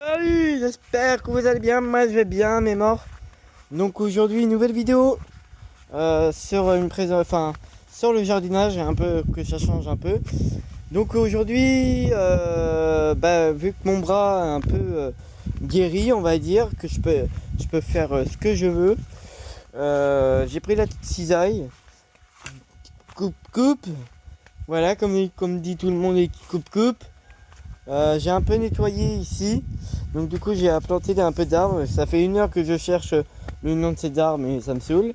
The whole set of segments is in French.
Salut, j'espère que vous allez bien. Moi je vais bien, mes morts. Donc aujourd'hui, une nouvelle vidéo sur sur le jardinage, un peu que ça change un peu. Donc aujourd'hui, vu que mon bras est un peu guéri, on va dire que je peux faire ce que je veux. J'ai pris la petite cisaille, coupe, voilà, comme dit tout le monde, les coupe. J'ai un peu nettoyé ici, donc du coup j'ai planté un peu d'arbres. Ça fait 1 heure que je cherche le nom de ces arbres, mais ça me saoule.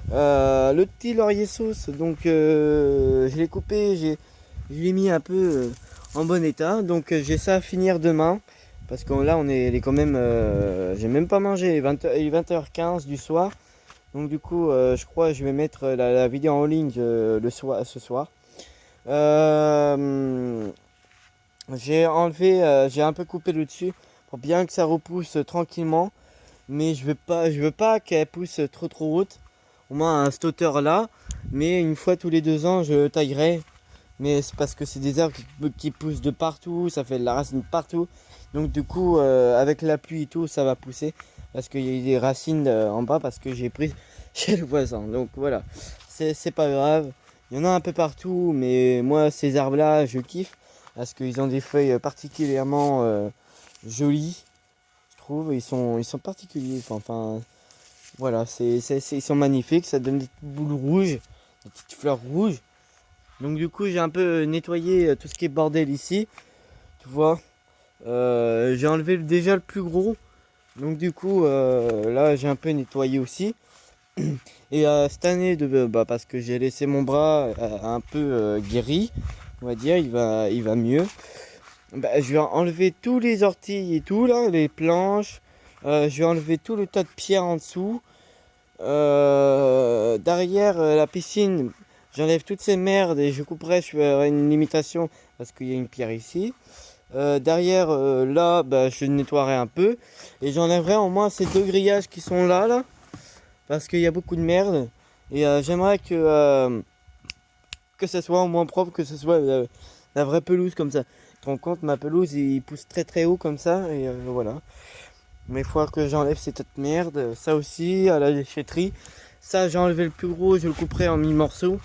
Le petit laurier sauce, donc je l'ai coupé, je l'ai mis un peu en bon état. Donc j'ai ça à finir demain, parce que là on est quand même, j'ai même pas mangé, il est 20h15 du soir. Donc du coup je crois que je vais mettre la vidéo en ligne ce soir. J'ai un peu coupé le dessus pour bien que ça repousse tranquillement, mais je veux pas qu'elle pousse trop haute, au moins à cette hauteur là. Mais une fois tous les 2 ans, je taillerai. Mais c'est parce que c'est des arbres qui poussent de partout, ça fait de la racine partout. Donc du coup, avec la pluie et tout, ça va pousser parce qu'il y a des racines en bas parce que j'ai pris chez le voisin. Donc voilà, c'est pas grave. Il y en a un peu partout, mais moi ces arbres là, je kiffe parce qu'ils ont des feuilles particulièrement jolies, je trouve. Ils sont particuliers. Voilà, ils sont magnifiques. Ça donne des petites boules rouges, des petites fleurs rouges. Donc du coup, j'ai un peu nettoyé tout ce qui est bordel ici. Tu vois, j'ai enlevé déjà le plus gros. Donc du coup, là, j'ai un peu nettoyé aussi. Et cette année, parce que j'ai laissé mon bras un peu guéri, on va dire, il va mieux. Je vais enlever tous les orties et tout là, les planches. Je vais enlever tout le tas de pierres en dessous. Derrière la piscine, j'enlève toutes ces merdes et je couperai. Je ferai une limitation parce qu'il y a une pierre ici. Derrière là, je nettoierai un peu et j'enlèverai au moins ces 2 grillages qui sont là parce qu'il y a beaucoup de merde. Et j'aimerais que ça soit au moins propre, que ce soit la vraie pelouse comme ça. Tu te rends compte, ma pelouse il pousse très haut comme ça et voilà. Mais il faut que j'enlève cette merde. Ça aussi à la déchetterie. Ça j'ai enlevé le plus gros, je le couperai en mi-morceaux.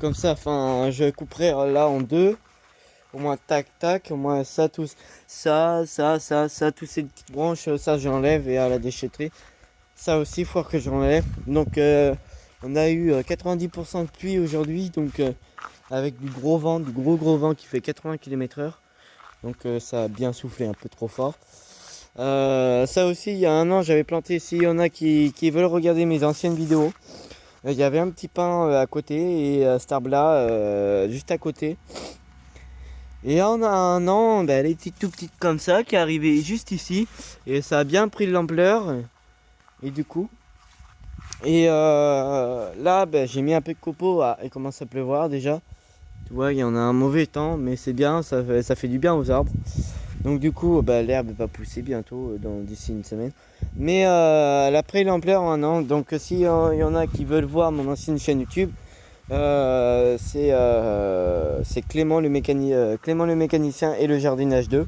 Comme ça, je couperai là en deux. Au moins tac tac, au moins ça, tous ça, tous ces petites branches, ça j'enlève et à la déchetterie. Ça aussi, il faut que j'enlève. Donc on a eu 90% de pluie aujourd'hui, donc avec du gros vent, du gros vent qui fait 80 km/h. Donc ça a bien soufflé un peu trop fort. Ça aussi, il y a 1 an, j'avais planté. S'il y en a qui veulent regarder mes anciennes vidéos, il y avait un petit pin à côté et cet arbre là juste à côté. Et en 1 an, elle était tout petite comme ça, qui est arrivée juste ici. Et ça a bien pris de l'ampleur. Et du coup, là, j'ai mis un peu de copeaux. Il commence à pleuvoir déjà. Tu vois, il y en a un mauvais temps, mais c'est bien, ça fait du bien aux arbres. Donc du coup, l'herbe va pousser bientôt, d'ici une semaine. Mais elle a pris l'ampleur en 1 an. Donc s'il y en a qui veulent voir mon ancienne chaîne YouTube, c'est Clément Clément le mécanicien et le jardinage 2.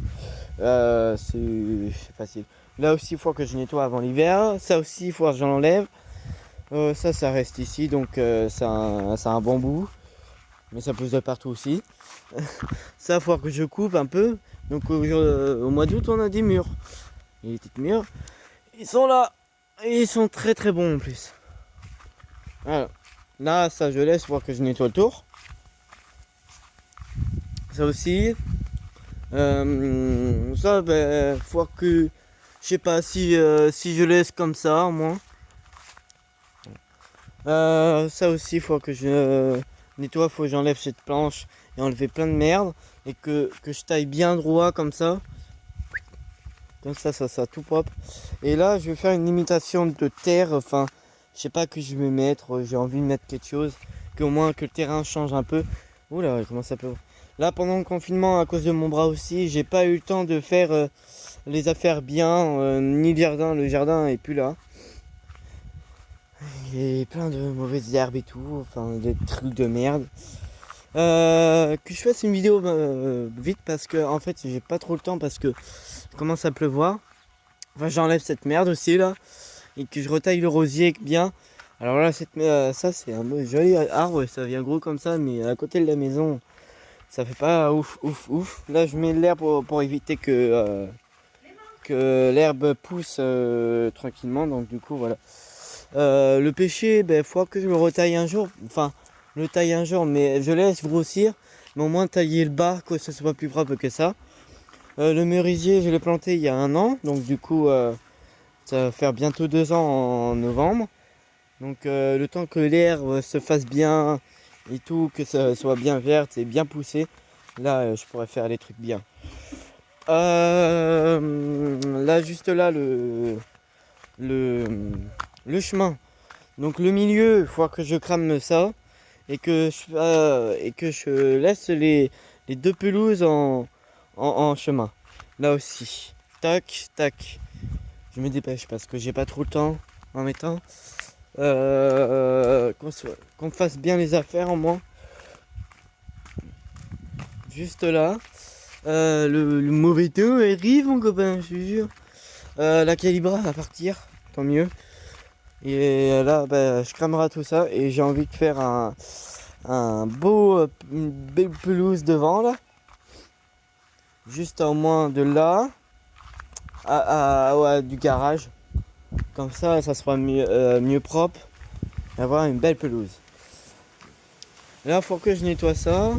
C'est facile. Là aussi, il faut que je nettoie avant l'hiver. Ça aussi, il faut que j'en enlève. Ça reste ici, donc ça a un bon bout. Mais ça pousse de partout aussi. Ça, il faut que je coupe un peu. Donc au mois d'août, on a des murs. Et les petits murs, ils sont là. Et ils sont très bons en plus. Voilà. Là, ça, je laisse voir que je nettoie le tour. Ça aussi. Ça, faut que... Je sais pas si je laisse comme ça, au moins. Ça aussi, faut que je nettoie, faut que j'enlève cette planche et enlever plein de merde. Et que je taille bien droit comme ça. Comme ça tout propre. Et là, je vais faire une limitation de terre. Enfin, je sais pas que je vais mettre. J'ai envie de mettre quelque chose. Qu'au moins que le terrain change un peu. Oula, comment ça peut... Là, pendant le confinement, à cause de mon bras aussi, j'ai pas eu le temps de faire les affaires bien. Ni le jardin est plus là. Il y a plein de mauvaises herbes et tout. Enfin, des trucs de merde. Que je fasse une vidéo vite parce que en fait j'ai pas trop le temps parce que commence à pleuvoir, enfin j'enlève cette merde aussi là, et que je retaille le rosier bien. Alors là, ça c'est un joli arbre, ça vient gros comme ça, mais à côté de la maison, ça fait pas ouf ouf ouf. Là je mets l'herbe pour éviter que l'herbe pousse tranquillement, donc du coup voilà. Le pêcher, ben faut que je le retaille un jour, enfin le taille un jour, mais je laisse grossir, mais au moins tailler le bas, que ce soit plus propre que ça. Le merisier, je l'ai planté il y a 1 an, donc du coup ça va faire bientôt 2 ans en novembre. Donc le temps que l'herbe se fasse bien et tout, que ça soit bien verte et bien poussé, là je pourrais faire les trucs bien. Là juste là le, le chemin. Donc le milieu, il faut que je crame ça et que je laisse les deux pelouses en chemin. Là aussi. Tac, tac. Je me dépêche parce que j'ai pas trop le temps en mettant. Qu'on fasse bien les affaires en moins. Juste là. Le mauvais temps arrive mon copain, je te jure. La calibra va partir, tant mieux. Et là bah, je cramerai tout ça et j'ai envie de faire une belle pelouse devant là. Juste au moins de là du garage. Comme ça sera mieux propre. Et avoir une belle pelouse. Là il faut que je nettoie ça.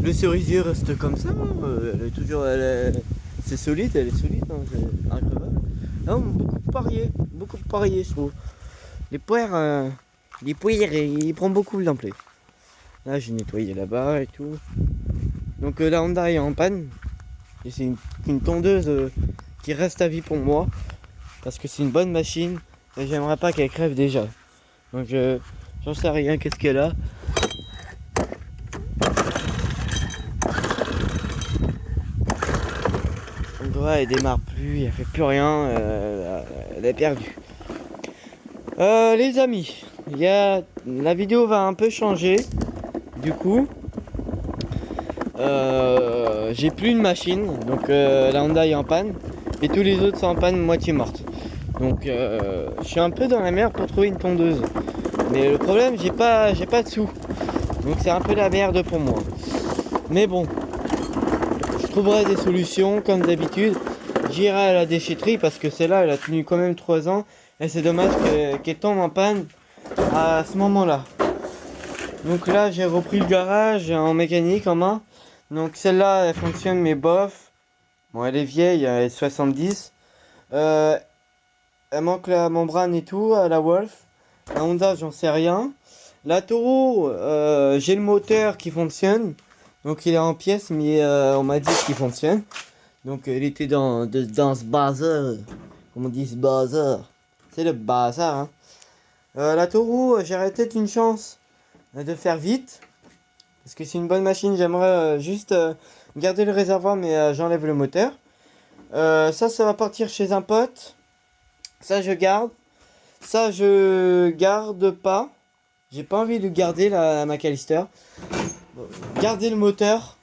Le cerisier reste comme ça. Elle est toujours. C'est solide, elle est solide. Hein, c'est incroyable. Là, beaucoup parier je trouve. Les poires, il prend beaucoup d'ampleur. Là j'ai nettoyé là-bas et tout. Donc la Honda est en panne. Et c'est une tondeuse qui reste à vie pour moi. Parce que c'est une bonne machine. Et j'aimerais pas qu'elle crève déjà. Donc j'en sais rien, qu'est-ce qu'elle a. Donc ouais, elle démarre plus, elle fait plus rien. Elle est perdue. Les amis, la vidéo va un peu changer. Du coup, j'ai plus de machine. Donc la Honda est en panne. Et tous les autres sont en panne, moitié morte. Donc je suis un peu dans la merde pour trouver une tondeuse. Mais le problème, j'ai pas de sous. Donc c'est un peu la merde pour moi. Mais bon, je trouverai des solutions comme d'habitude. J'irai à la déchetterie parce que celle-là, elle a tenu quand même 3 ans. Et c'est dommage qu'elle tombe en panne à ce moment-là. Donc là, j'ai repris le garage en mécanique en main. Donc celle-là, elle fonctionne mais bof. Bon, elle est vieille, elle est 70. Elle manque la membrane et tout à la Wolf. La Honda, j'en sais rien. La Toro, j'ai le moteur qui fonctionne. Donc il est en pièces, mais on m'a dit qu'il fonctionne. Donc il était dans ce bazar. Comme on dit, ce bazar. C'est le bazar. Hein. La Toro, j'aurais peut-être une chance de faire vite. Parce que c'est une bonne machine. J'aimerais juste garder le réservoir, mais j'enlève le moteur. Ça va partir chez un pote. Ça, je garde. Ça, je garde pas. J'ai pas envie de garder la McAllister. Bon, garder le moteur.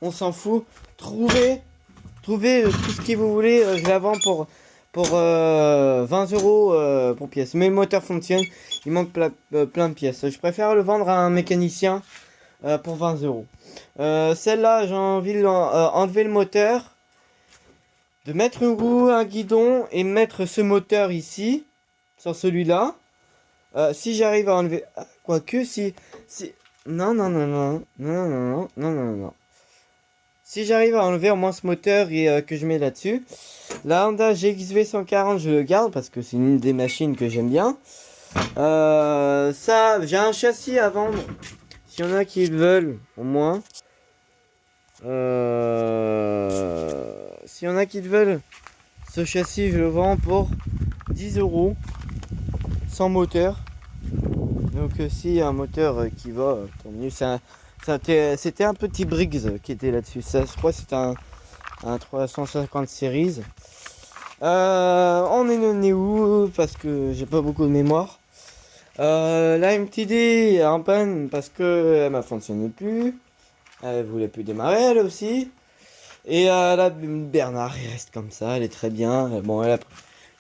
On s'en fout. Trouvez tout ce que vous voulez. Je la vends pour 20 euros pour pièce. Mais le moteur fonctionne. Il manque plein de pièces. Je préfère le vendre à un mécanicien pour 20 euros. Celle-là, j'ai envie d'enlever le moteur. De mettre une roue, un guidon et mettre ce moteur ici. Sur celui-là. Si j'arrive à enlever... Quoique si... Non, non, non, non. Non, non, non, non, non, non. Si j'arrive à enlever au moins ce moteur et que je mets là-dessus. La Honda GXV 140, je le garde parce que c'est une des machines que j'aime bien. Ça, j'ai un châssis à vendre. S'il y en a qui le veulent, au moins. S'il y en a qui le veulent, ce châssis, je le vends pour 10 euros. Sans moteur. Donc s'il y a un moteur qui va, tant mieux. C'était un petit Briggs qui était là-dessus. Ça, je crois que c'était un 350 series. On est où? Parce que j'ai pas beaucoup de mémoire. La MTD est en panne parce que elle m'a fonctionné plus. Elle voulait plus démarrer elle aussi. Et là, Bernard, il reste comme ça, elle est très bien. Bon, elle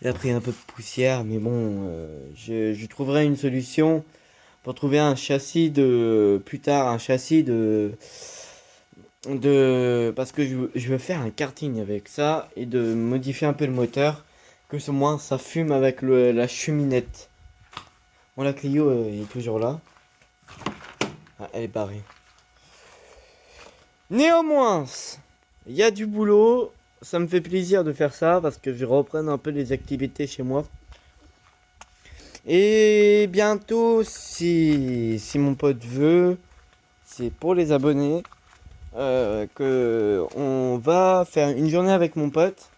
a pris un peu de poussière, mais bon, je trouverai une solution pour trouver un châssis de... Plus tard, un châssis parce que je veux faire un karting avec ça et de modifier un peu le moteur. Que ce moins ça fume avec la cheminette. Bon, la Clio est toujours là. Ah, elle est barrée. Néanmoins, il y a du boulot. Ça me fait plaisir de faire ça parce que je reprenne un peu les activités chez moi. Et bientôt, si mon pote veut, c'est pour les abonnés, que on va faire une journée avec mon pote.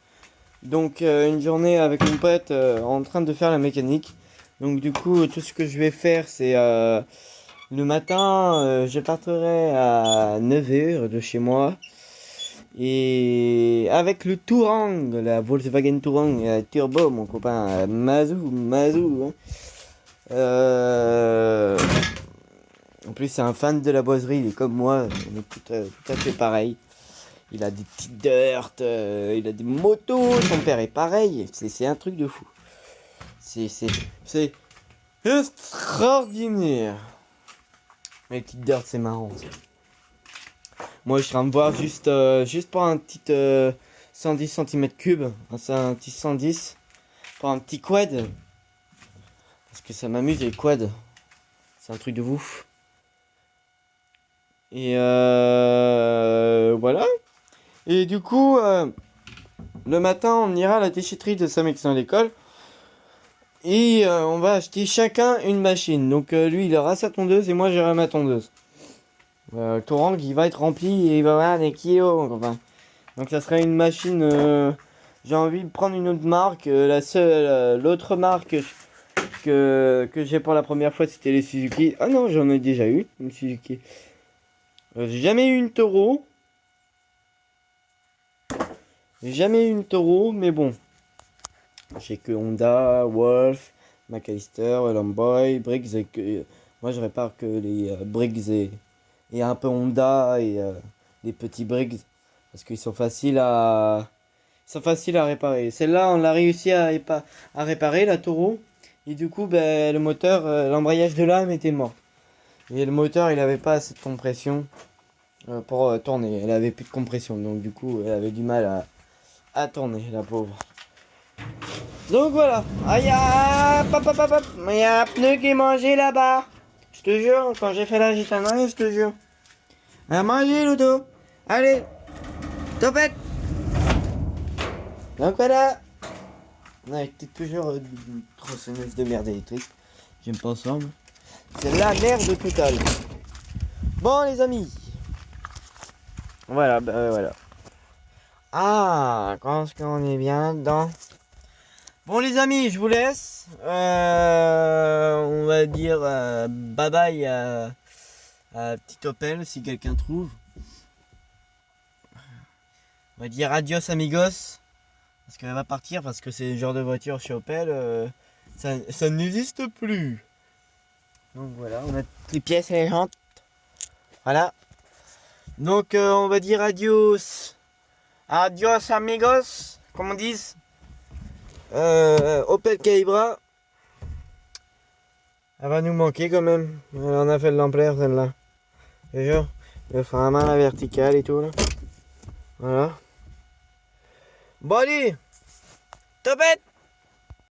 Donc une journée avec mon pote en train de faire la mécanique. Donc du coup, tout ce que je vais faire, c'est le matin, je partirai à 9h de chez moi. Et avec le Touareg, la Volkswagen Touareg Turbo, mon copain Mazou. Hein. En plus, c'est un fan de la boiserie, il est comme moi, on est tout à fait pareil. Il a des petites dirt, il a des motos, son père est pareil, c'est un truc de fou. C'est extraordinaire. Les petites dirt, c'est marrant. Ça. Moi, je serais me voir juste pour un petit 110 cm3, un petit 110, pour un petit quad. Parce que ça m'amuse les quads. C'est un truc de ouf. Et voilà. Et du coup, le matin, on ira à la déchetterie de Samex à l'école. Et on va acheter chacun une machine. Donc lui, il aura sa tondeuse et moi, j'aurai ma tondeuse. Le Touareg, il va être rempli et il va avoir des kilos. Enfin. Donc ça serait une machine... j'ai envie de prendre une autre marque. L'autre marque que j'ai pour la première fois, c'était les Suzuki. Ah non, j'en ai déjà eu, une Suzuki. J'ai jamais eu une Toro. Mais bon. J'ai que Honda, Wolf, McAllister, Lamboy, Briggs et moi je répare que les Briggs et un peu Honda et les petits Briggs parce qu'ils sont faciles à réparer. Celle-là on l'a réussi à réparer la Toro et du coup ben, le moteur, l'embrayage de lame était mort et le moteur il avait pas assez de compression pour tourner. Elle avait plus de compression donc du coup elle avait du mal à tourner la pauvre. Donc voilà. Aïe, il y a un pneu qui est mangé là-bas. Je te jure, quand j'ai fait la gitane, je te jure. À manger, Ludo. Allez, topette. Donc voilà. Ouais, t'es toujours une tronçonneuse de merde électrique. J'aime pas ça, moi. C'est la merde totale. Bon, les amis. Voilà, voilà. Ah, quand est-ce qu'on est bien dedans? Bon les amis, je vous laisse. On va dire bye bye à Petit Opel si quelqu'un trouve. On va dire adios amigos. Parce qu'elle va partir parce que c'est le genre de voiture chez Opel. Ça n'existe plus. Donc voilà, on a toutes les pièces et les jantes. Voilà. Donc on va dire adios. Adios amigos, comme on dit. Opel Calibra. Elle va nous manquer quand même. On a fait de l'ampleur celle-là. Déjà, le frein à main, la verticale et tout là. Voilà. Bon allez, topette!